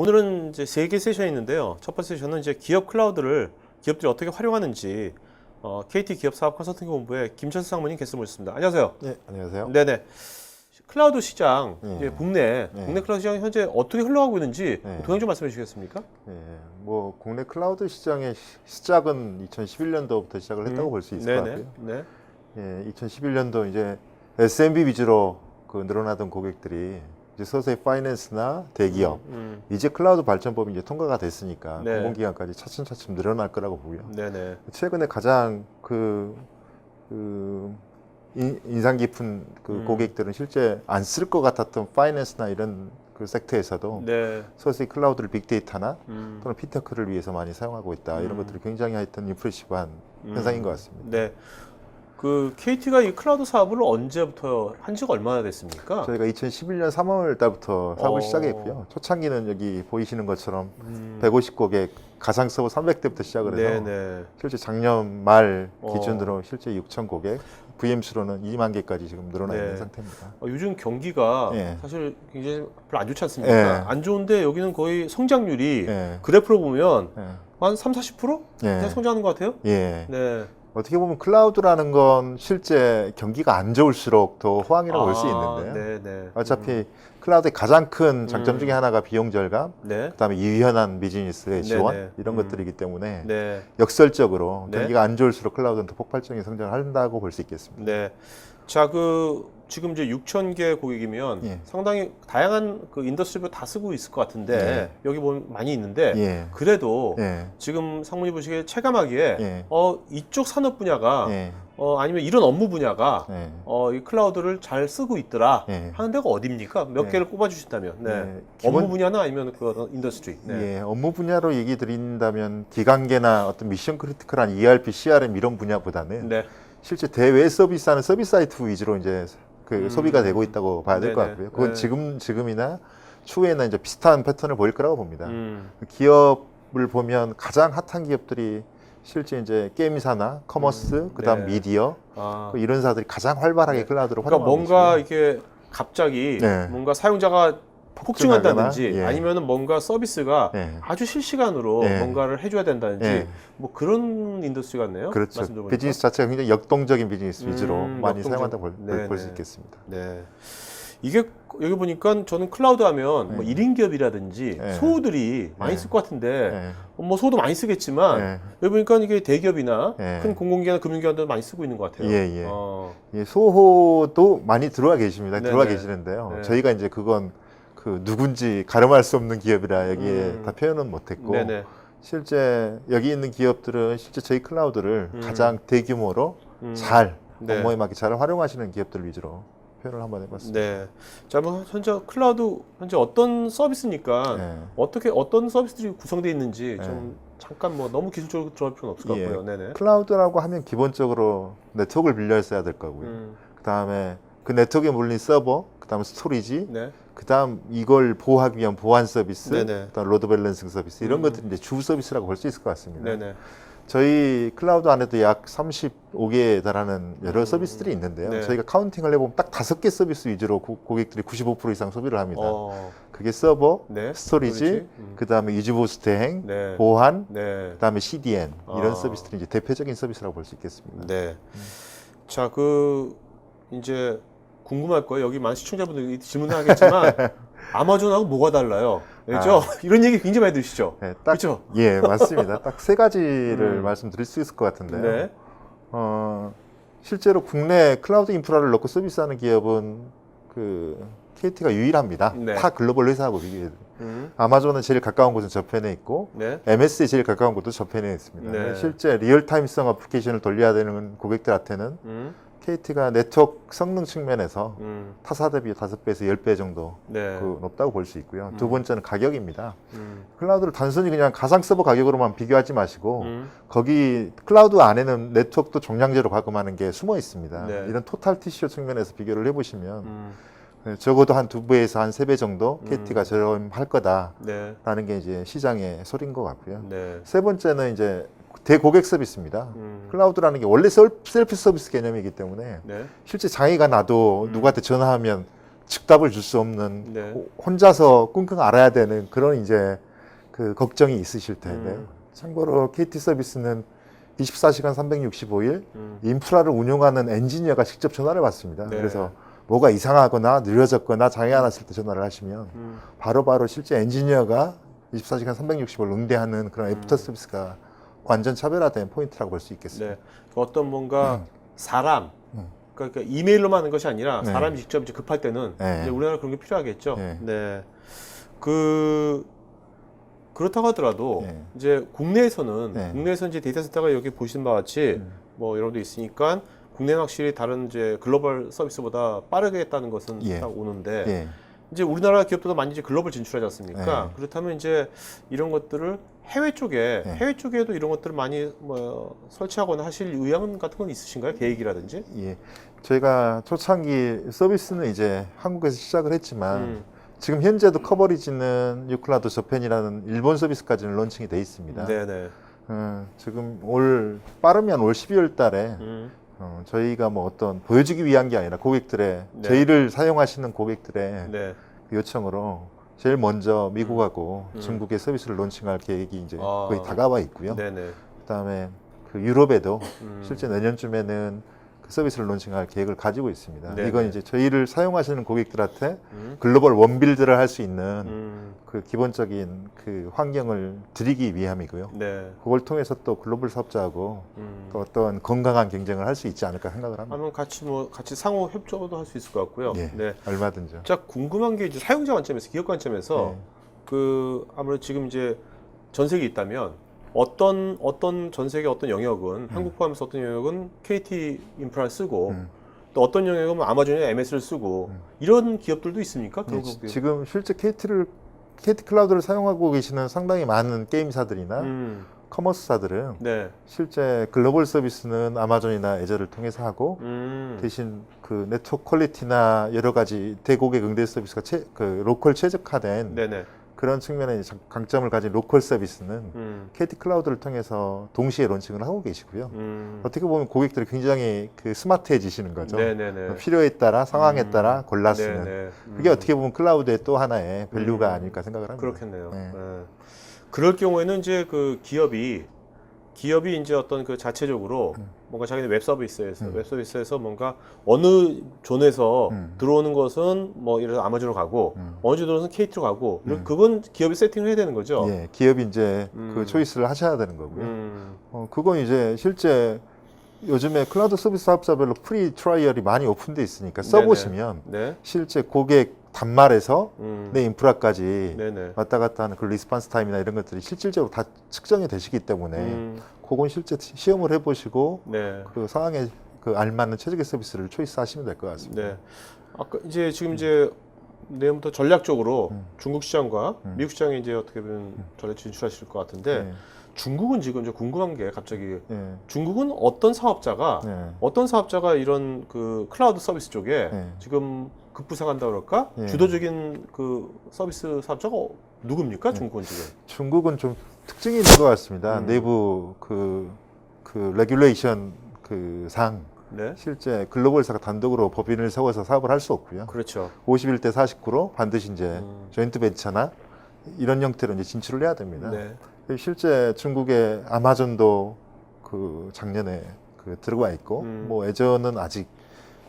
오늘은 이제 3개 세션이 있는데요. 첫 번째 세션은 이제 기업 클라우드를 기업들이 어떻게 활용하는지 KT 기업 사업 컨설팅 본부의 김철수 상무님 게스트 모셨습니다. 안녕하세요. 네, 안녕하세요. 네네. 클라우드 시장, 네. 이제 국내 클라우드 시장 현재 어떻게 흘러가고 있는지 네. 동행 좀 말씀해 주시겠습니까? 뭐 국내 클라우드 시장의 시작은 2011년도부터 시작을 했다고 볼 수 있을 것 네네. 같고요. 네. 2011년도 이제 SMB 위주로 늘어나던 고객들이 이제 서서히 파이낸스나 대기업, 이제 클라우드 발전법이 이제 통과가 됐으니까 네. 공공기관까지 차츰차츰 늘어날 거라고 보고요. 네네. 최근에 가장 인상 깊은 고객들은 실제 안 쓸 것 같았던 파이낸스나 이런 섹터에서도 네. 서서히 클라우드를 빅데이터나 또는 피테크를 위해서 많이 사용하고 있다. 이런 것들이 굉장히 하여튼 임프레시브한 현상인 것 같습니다. 네. 그 KT가 이 클라우드 사업을 언제부터 한 지가 얼마나 됐습니까? 저희가 2011년 3월 달부터 사업을 어. 시작했고요. 초창기는 여기 보이시는 것처럼 150고객 가상 서버 300대부터 시작을 해서 네네. 실제 작년 말 기준으로 실제 6,000고객, VM수로는 2만 개까지 지금 늘어나 네. 있는 상태입니다. 요즘 경기가 예. 사실 굉장히 별로 안 좋지 않습니까? 예. 안 좋은데 여기는 거의 성장률이 예. 그래프로 보면 예. 한 3, 40% 그냥 예. 성장하는 것 같아요. 예. 네. 어떻게 보면 클라우드라는 건 실제 경기가 안 좋을수록 더 호황이라고 볼 수 있는데요. 네네. 어차피 클라우드의 가장 큰 장점 중에 하나가 비용 절감, 네. 그다음에 유연한 비즈니스의 지원 네네. 이런 것들이기 때문에 네. 역설적으로 네. 경기가 안 좋을수록 클라우드는 더 폭발적인 성장을 한다고 볼 수 있겠습니다. 네. 자, 지금 이제 6,000개 고객이면 예. 상당히 다양한 인더스트리를 다 쓰고 있을 것 같은데 예. 여기 보면 많이 있는데 예. 그래도 예. 지금 상무님 보시기에 체감하기에 예. 이쪽 산업 분야가 예. 아니면 이런 업무 분야가 예. 이 클라우드를 잘 쓰고 있더라 예. 하는 데가 어디입니까? 몇 예. 개를 꼽아주신다면 네. 예. 업무 분야나 아니면 그 인더스트리 네. 예, 업무 분야로 얘기 드린다면 기관계나 어떤 미션 크리티컬한 ERP, CRM 이런 분야보다는 네. 실제 대외 서비스하는 서비스 사이트 위주로 이제 소비가 되고 있다고 봐야 될 것 네네. 같고요. 그건 네. 지금이나 추후에는 이제 비슷한 패턴을 보일 거라고 봅니다. 음. 기업을 보면 가장 핫한 기업들이 실제 이제 게임사나 커머스, 그다음 네. 미디어 아. 이런 사들이 가장 활발하게 네. 클라우드를 그러니까 활용하고 뭔가 있고요. 이게 갑자기 네. 뭔가 사용자가 폭증한다든지 예. 아니면은 뭔가 서비스가 예. 아주 실시간으로 예. 뭔가를 해줘야 된다든지 예. 뭐 그런 인더스트리 같네요. 그렇죠. 말씀 들어보니까. 비즈니스 자체가 굉장히 역동적인 비즈니스 위주로 많이 역동적. 사용한다고 네네. 볼 수 있겠습니다. 네. 이게 여기 보니까 저는 클라우드 하면 뭐 1인 기업이라든지 네. 소들이 많이 네. 쓸 것 같은데 예. 뭐 소도 많이 쓰겠지만 예. 여기 보니까 이게 대기업이나 네. 큰 공공기관, 금융기관도 많이 쓰고 있는 것 같아요. 예, 예. 네. 소호도 많이 들어와 계십니다. 네네. 들어와 계시는데요. 네. 저희가 이제 그건 누군지 가름할 수 없는 기업이라 여기에 다 표현은 못했고 네네. 실제 여기 있는 기업들은 실제 저희 클라우드를 가장 대규모로 잘 네. 업무에 맞게 잘 활용하시는 기업들 위주로 표현을 한번 해봤습니다. 네. 자, 뭐 현재 클라우드 현재 어떤 서비스니까 네. 어떤 서비스들이 구성되어 있는지 네. 좀 잠깐 뭐 너무 기술적으로 들어갈 필요는 없을 것 예. 같고요. 네네. 클라우드라고 하면 기본적으로 네트워크를 빌려 있어야 될 거고요. 그 다음에 그 네트워크에 물린 서버, 그 다음에 스토리지, 네. 그 다음 이걸 보호하기 위한 보안 서비스, 네네. 그 다음 로드 밸런싱 서비스 이런 것들이 이제 주 서비스라고 볼 수 있을 것 같습니다. 네네. 저희 클라우드 안에도 약 35개에 달하는 여러 서비스들이 있는데요. 네. 저희가 카운팅을 해보면 딱 5개 서비스 위주로 고객들이 95% 이상 소비를 합니다. 그게 서버, 네. 스토리지, 그 다음에 유지보수 대행, 네. 보안, 네. 그 다음에 CDN 이런 아. 서비스들이 이제 대표적인 서비스라고 볼 수 있겠습니다. 네. 자, 이제 궁금할 거예요. 여기 많은 시청자분들이 질문을 하겠지만 아마존하고 뭐가 달라요? 그렇죠? 이런 얘기 굉장히 많이 들으시죠? 네, 딱, 그렇죠? 예, 맞습니다. 딱 세 가지를 말씀드릴 수 있을 것 같은데요. 네. 실제로 국내 클라우드 인프라를 넣고 서비스하는 기업은 KT가 유일합니다. 네. 타 글로벌 회사하고 비교해도. 아마존은 제일 가까운 곳은 저편에 있고 네. MS에 제일 가까운 곳도 저편에 있습니다. 네. 실제 리얼타임성 어플리케이션을 돌려야 되는 고객들한테는 KT가 네트워크 성능 측면에서 타사 대비 5배에서 10배 정도 네. 높다고 볼 수 있고요. 두 번째는 가격입니다. 클라우드를 단순히 그냥 가상 서버 가격으로만 비교하지 마시고 거기 클라우드 안에는 네트워크도 종량제로 가금하는 게 숨어 있습니다. 네. 이런 토탈 TCO 측면에서 비교를 해보시면 적어도 한 2배에서 한 3배 정도 KT가 저렴할 거다라는 네. 게 이제 시장의 소리인 것 같고요. 네. 세 번째는 이제 대고객 서비스입니다. 클라우드라는 게 원래 셀프 서비스 개념이기 때문에 네. 실제 장애가 나도 누구한테 전화하면 즉답을 줄 수 없는 네. 혼자서 끙끙 앓아야 되는 그런 이제 그 걱정이 있으실 텐데 참고로 KT 서비스는 24시간 365일 인프라를 운영하는 엔지니어가 직접 전화를 받습니다. 네. 그래서 뭐가 이상하거나 느려졌거나 장애가 났을 때 전화를 하시면 바로바로 실제 엔지니어가 24시간 365일 응대하는 그런 애프터 서비스가 완전 차별화된 포인트라고 볼 수 있겠습니다. 네. 어떤 뭔가 사람, 그러니까 이메일로만 하는 것이 아니라 네. 사람이 직접 이제 급할 때는 네. 이제 우리나라 그런 게 필요하겠죠. 네. 네. 그렇다고 하더라도 네. 이제 국내에서는 네. 이제 데이터 센터가 여기 보시는 바와 같이 뭐 여러 데 있으니까 국내는 확실히 다른 이제 글로벌 서비스보다 빠르게 했다는 것은 예. 딱 오는데 예. 이제 우리나라 기업들도 많이 이제 글로벌 진출하지 않습니까? 네. 그렇다면 이제 이런 것들을 해외 쪽에도 이런 것들을 많이 뭐 설치하거나 하실 의향 같은 건 있으신가요? 계획이라든지? 예. 저희가 초창기 서비스는 이제 한국에서 시작을 했지만 지금 현재도 커버리지는 유클라우드 저펜이라는 일본 서비스까지는 론칭이 돼 있습니다. 네네. 지금 빠르면 올 12월 달에 저희가 뭐 어떤 보여주기 위한 게 아니라 고객들의 네. 저희를 사용하시는 고객들의 네. 그 요청으로 제일 먼저 미국하고 중국의 서비스를 론칭할 계획이 이제 아. 거의 다가와 있고요. 네네. 그다음에 그 유럽에도 실제 내년쯤에는 그 서비스를 론칭할 계획을 가지고 있습니다. 네네. 이건 이제 저희를 사용하시는 고객들한테 글로벌 원빌드를 할 수 있는 그 기본적인 그 환경을 드리기 위함이고요. 네. 그걸 통해서 또 글로벌 사업자하고 또 어떤 건강한 경쟁을 할 수 있지 않을까 생각을 합니다. 하면 같이 상호 협조도 할 수 있을 것 같고요. 예, 네. 얼마든지요. 자, 궁금한 게 이제 사용자 관점에서, 기업 관점에서 네. 아무래도 지금 이제 전세계 있다면 어떤 전세계 어떤 영역은 한국 포함해서 어떤 영역은 KT 인프라를 쓰고 또 어떤 영역은 아마존이나 MS를 쓰고 이런 기업들도 있습니까? 그런 예, 기업들? 지금 실제 KT 클라우드를 사용하고 계시는 상당히 많은 게임사들이나 커머스사들은 네. 실제 글로벌 서비스는 아마존이나 애저를 통해서 하고 대신 그 네트워크 퀄리티나 여러 가지 대고객 응대 서비스가 그 로컬 최적화된 네네. 그런 측면의 강점을 가진 로컬 서비스는 KT 클라우드를 통해서 동시에 론칭을 하고 계시고요. 어떻게 보면 고객들이 굉장히 그 스마트해지시는 거죠. 네네네. 필요에 따라 상황에 따라 골라 쓰는. 네네. 그게 어떻게 보면 클라우드의 또 하나의 밸류가 아닐까 생각을 합니다. 그렇겠네요. 네. 네. 그럴 경우에는 이제 그 기업이 이제 어떤 그 자체적으로 뭔가 자기네 웹 서비스에서 뭔가 어느 존에서 들어오는 것은 뭐 예를 들어 아마존으로 가고 어느 존 들어오는 KT로 가고 그건 기업이 세팅을 해야 되는 거죠. 예, 기업이 이제 그 초이스를 하셔야 되는 거고요. 그건 이제 실제 요즘에 클라우드 서비스 사업자별로 프리 트라이얼이 많이 오픈돼 있으니까 써보시면 네. 실제 고객 단말에서 내 인프라까지 네네. 왔다 갔다 하는 그 리스폰스 타임이나 이런 것들이 실질적으로 다 측정이 되시기 때문에 그건 실제 시험을 해보시고 네. 그 상황에 그 알맞는 최적의 서비스를 초이스하시면 될 것 같습니다. 네. 아까 지금 내일부터 전략적으로 중국 시장과 미국 시장에 이제 어떻게 보면 전략 진출하실 것 같은데 네. 중국은 지금 이제 궁금한 게 갑자기 네. 중국은 어떤 사업자가 이런 그 클라우드 서비스 쪽에 네. 지금 급부상한다 그럴까? 네. 주도적인 그 서비스 사업자가 누굽니까? 중국은 지금. 중국은 좀 특징이 있는 것 같습니다. 내부 그 레귤레이션 그 상 네. 실제 글로벌사가 단독으로 법인을 세워서 사업을 할 수 없고요. 그렇죠. 51대 49로 반드시 이제 조인트 벤처나 이런 형태로 이제 진출을 해야 됩니다. 네. 실제 중국의 아마존도 그 작년에 그 들어와 있고 뭐 애저는 아직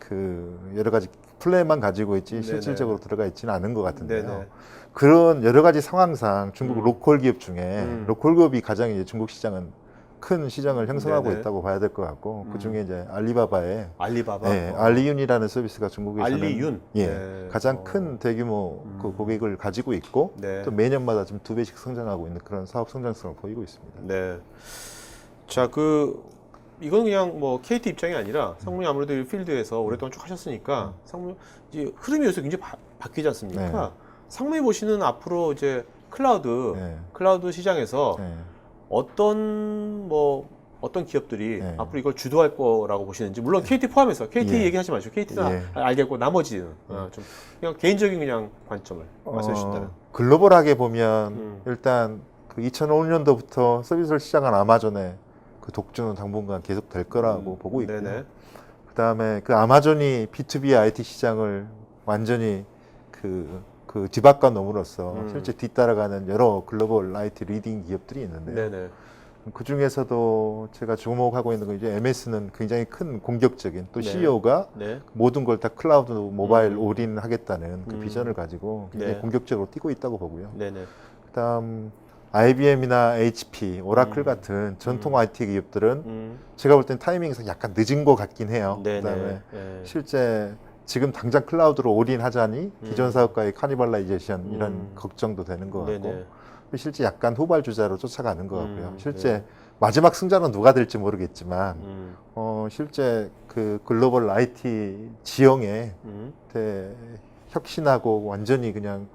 그 여러 가지 플랜만 가지고 있지 네네. 실질적으로 들어가 있지는 않은 것 같은데요. 네네. 그런 여러 가지 상황상 중국 로컬 기업 중에 로컬 기업이 가장 이제 중국 시장은 큰 시장을 형성하고 네네. 있다고 봐야 될 것 같고 그 중에 이제 알리바바의 알리바바. 예, 알리윤이라는 서비스가 중국에서는 알리윤. 예, 네. 가장 큰 대규모 그 고객을 가지고 있고 네. 또 매년마다 지금 2배씩 성장하고 있는 그런 사업 성장성을 보이고 있습니다. 네. 자, 이건 그냥 뭐 KT 입장이 아니라 상무님 아무래도 이 필드에서 오랫동안 쭉 하셨으니까 상무님 이제 흐름이 요새 굉장히 바뀌지 않습니까? 네. 상무님 보시는 앞으로 이제 클라우드 시장에서 네. 어떤 기업들이 네. 앞으로 이걸 주도할 거라고 보시는지, 물론 KT 포함해서 KT 예. 얘기하지 마시고 KT는 예. 알겠고 나머지는 좀 그냥 개인적인 그냥 관점을 말씀해 주신다면. 글로벌하게 보면 일단 그 2005년도부터 서비스를 시작한 아마존의 그 독주는 당분간 계속 될 거라고 보고 있고요. 네네. 그다음에 그 아마존이 B2B IT 시장을 완전히 그 뒤바꿔 놓음으로써 음. 실제 뒤따라가는 여러 글로벌 IT 리딩 기업들이 있는데요. 네네. 그 중에서도 제가 주목하고 있는 건 이제 MS는 굉장히 큰 공격적인 또 네. CEO가 네. 모든 걸 다 클라우드 모바일 음. 올인하겠다는 그 음. 비전을 가지고 굉장히 네. 공격적으로 뛰고 있다고 보고요. 네네. 그다음 IBM이나 HP, 오라클 같은 전통 IT 기업들은 제가 볼 땐 타이밍에서 약간 늦은 것 같긴 해요. 네네. 그다음에 네. 실제 지금 당장 클라우드로 올인하자니 기존 사업과의 카니발라이제이션 이런 걱정도 되는 것 같고 네네. 실제 약간 후발주자로 쫓아가는 것 같고요. 실제 네. 마지막 승자는 누가 될지 모르겠지만 음. 실제 그 글로벌 IT 지형에 혁신하고 완전히 그냥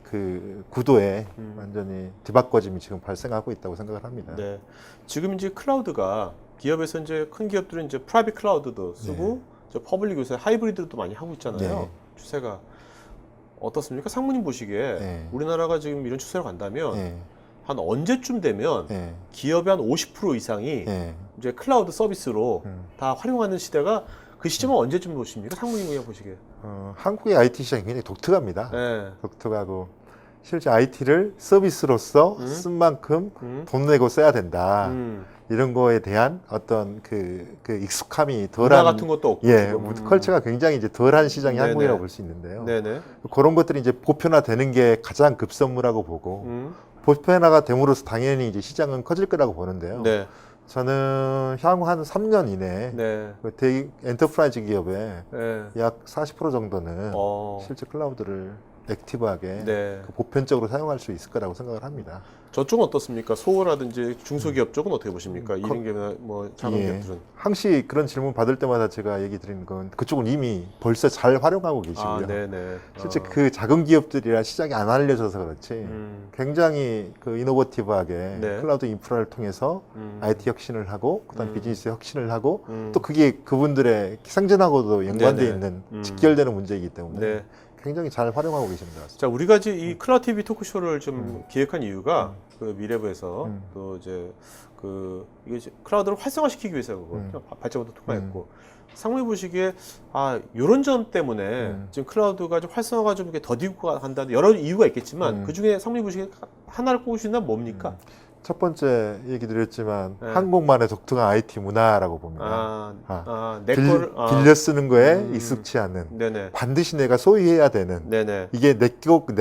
그 구도에 완전히 뒤바꿔짐이 지금 발생하고 있다고 생각을 합니다. 네. 지금 이제 클라우드가 기업에서 이제 큰 기업들은 이제 프라이빗 클라우드도 쓰고 저 퍼블릭 요새 하이브리드도 많이 하고 있잖아요. 네. 추세가 어떻습니까? 상무님 보시기에 네. 우리나라가 지금 이런 추세로 간다면 네. 한 언제쯤 되면 네. 기업의 한 50% 이상이 네. 이제 클라우드 서비스로 다 활용하는 시대가 그 시점은 언제쯤 보십니까? 상무님 그냥 보시기에. 한국의 IT 시장이 굉장히 독특합니다. 네. 독특하고 실제 IT를 서비스로서 쓴 만큼 돈 내고 써야 된다. 이런 거에 대한 어떤 그 익숙함이 덜한 문화 같은 것도 없고 지금. 컬처가 굉장히 이제 덜한 시장이 네네. 한국이라고 볼 수 있는데요. 네네. 그런 것들이 이제 보편화되는 게 가장 급선무라고 보고 보편화가 됨으로써 당연히 이제 시장은 커질 거라고 보는데요. 네. 저는 향후 한 3년 이내에 네. 그 대기 엔터프라이즈 기업의 네. 약 40% 정도는 실제 클라우드를 액티브하게 네. 그 보편적으로 사용할 수 있을 거라고 생각을 합니다. 저쪽은 어떻습니까? 소호라든지 중소기업 쪽은 어떻게 보십니까? 이런 기업이나 뭐 작은 예. 기업들은. 항시 그런 질문 받을 때마다 제가 얘기 드리는 건 그쪽은 이미 벌써 잘 활용하고 계시고요. 아, 네네. 실제 그 작은 기업들이라 시장이 안 알려져서 그렇지 굉장히 그 이노버티브하게 네. 클라우드 인프라를 통해서 IT 혁신을 하고 그다음 비즈니스 혁신을 하고 또 또 그게 그분들의 생존하고도 연관되어 네네. 있는 직결되는 문제이기 때문에 네. 굉장히 잘 활용하고 계십니다. 자, 우리가 이제 이 클라우드 TV 토크쇼를 좀 기획한 이유가 그 미래부에서 또 이제 그 이게 이제 클라우드를 활성화시키기 위해서거든요. 발전도 통과했고 상무님 보시기에 이런 점 때문에 지금 클라우드가 좀 활성화가 좀 이렇게 더디고 간다는 여러 이유가 있겠지만 그 중에 상무님 보시기에 하나를 꼽으신다면 뭡니까? 첫 번째 얘기 드렸지만 네. 한국만의 독특한 IT 문화라고 봅니다. 내 거를 빌려 쓰는 거에 익숙치 않은 네네. 반드시 내가 소유해야 되는 네네. 이게 내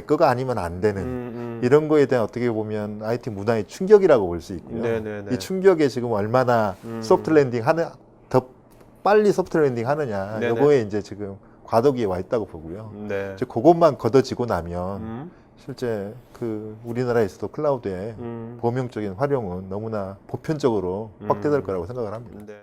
거가 아니면 안 되는 이런 거에 대한 어떻게 보면 IT 문화의 충격이라고 볼 수 있고요. 네네네. 이 충격에 지금 얼마나 소프트 랜딩 하는 더 빨리 소프트 랜딩 하느냐 네네. 요거에 이제 지금 과도기에 와 있다고 보고요. 네. 이제 그것만 걷어지고 나면 실제 그 우리나라에서도 클라우드의 범용적인 활용은 너무나 보편적으로 확대될 거라고 생각을 합니다. 네.